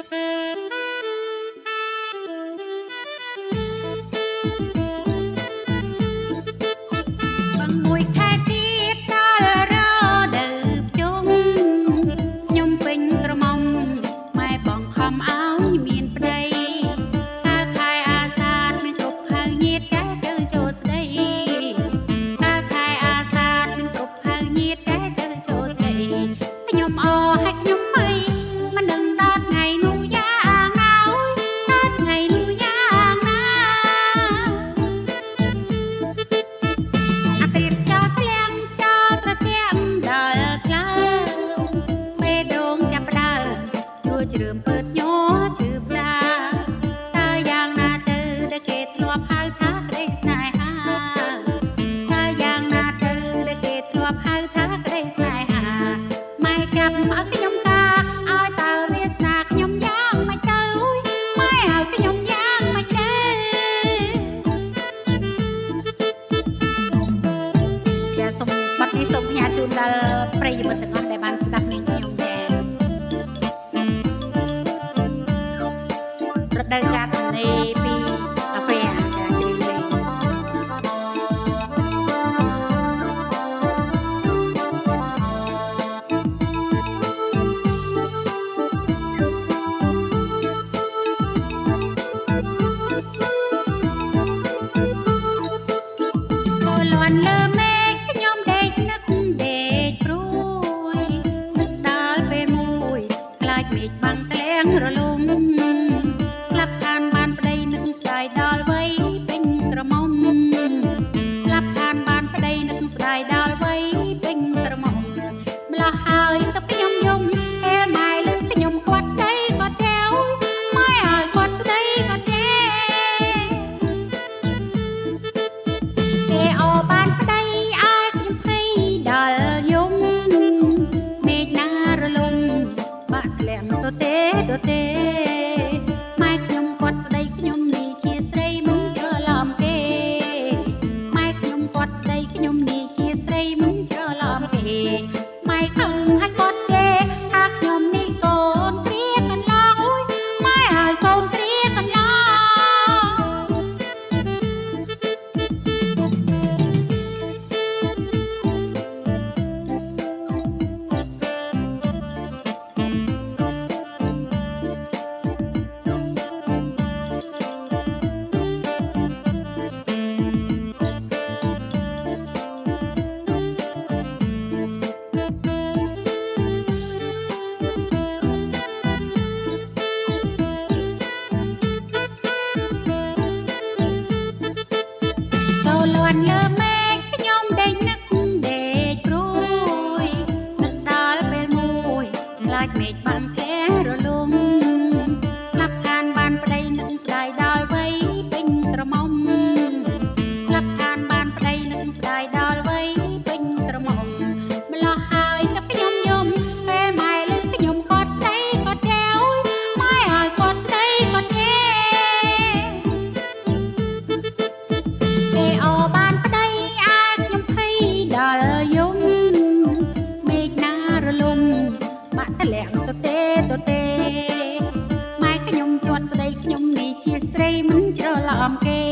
មួយខែទៀតដល់រដូវភ្ជុំខ្ញុំពេញក្រមុំម៉ែបងខំឲ្យមានប្តីតើខែអាសាឍមានគ្រប់ហៅញាតចេះទៅចូលស្ដីតើខែអាសាឍមានគ្រប់ហៅញាតចេះទៅចូលស្ដីខ្ញុំអឲ្យខ្ញុំបីមិនដឹងដល់ថ្ងៃនោះយ៉ាងណាតើថ្ងៃនោះយ៉ាងណា ជ្រឿមពើញ័រជឿផ្សាតើយ៉ាងណាទៅដែលគេធ្លាប់ហៅថាក្តីស្នេហាតើយ៉ាងណាទៅដែលគេធ្លាប់ហៅថាក្តីស្នេហាម៉ែចាប់ឲ្យខ្ញុំតាឲ្យតើវាស្នាខ្ញុំយ៉ាងម៉េចទៅម៉ែឲ្យខ្ញុំយ៉ាងម៉េចទៅចាសូមបាត់នេះសូមផ្ញើជូនដល់ប្រិយមិត្តទាំងអស់ដែលបានស្ដាប់នាងខ្ញុំចា រដូវកាលទំនេរពីកាហ្វេចាជ្រាបលេងក៏លន់លើមេឃខ្ញុំដេកនឹកដេកព្រួយនឹកដល់ពេលមួយខ្លាចមេឃបាំងធ្លាងរលំ ស្លាប់ខានបានប្តីនឹកស្ដាយដល់វ័យពេញក្រមុំស្លាប់ខានបានប្តីនឹកស្ដាយដល់វ័យពេញក្រមុំម្លោះហើយទៅខ្ញុំយំពេលម៉ែលើខ្ញុំគាត់ស្ដីគាត់ចែវម៉ែឲ្យគាត់ស្ដីគាត់ចែគេអបានប្តីឲ្យខ្ញុំភ័យដល់យំមេឃណារលំបាក់ធ្លាក់ទៅទេ ម៉ែខ្ញុំគាត់ស្ដីខ្ញុំនេះជាស្រីមិនច្រឡំទេម៉ែខ្ញុំគាត់ស្ដីខ្ញុំនេះជាស្រីមិនច្រឡំទេម៉ែខឹងឲ្យគាត់ជេរថាខ្ញុំនេះកូនគ្រាកន្លងអូយម៉ែឲ្យកូនគ្រាកន្លង លើមេឃខ្ញុំដេកនឹកដេកព្រួយនឹកដល់ពេលមួយខ្លាចមេឃបាំងធ្លាក់រលំស្លាប់ខានបានប្តីនឹកស្ដាយដល់វ័យពេញក្រមុំស្លាប់ខានបានប្តីនឹកស្ដាយដល់វ័យពេញក្រមុំម្លោះហើយទៅខ្ញុំយំពេលម៉ែលើខ្ញុំគាត់ស្ដីគាត់ចែវម៉ែឲ្យគាត់ស្ដីគាត់ចែ គេអបានប្តីឲ្យខ្ញុំភ័យដល់យំមេឃណារលំបាក់ធ្លាក់ទៅទេម៉ែខ្ញុំជាត់ស្ដីខ្ញុំនេះជាស្រីមិនច្រឡំគេ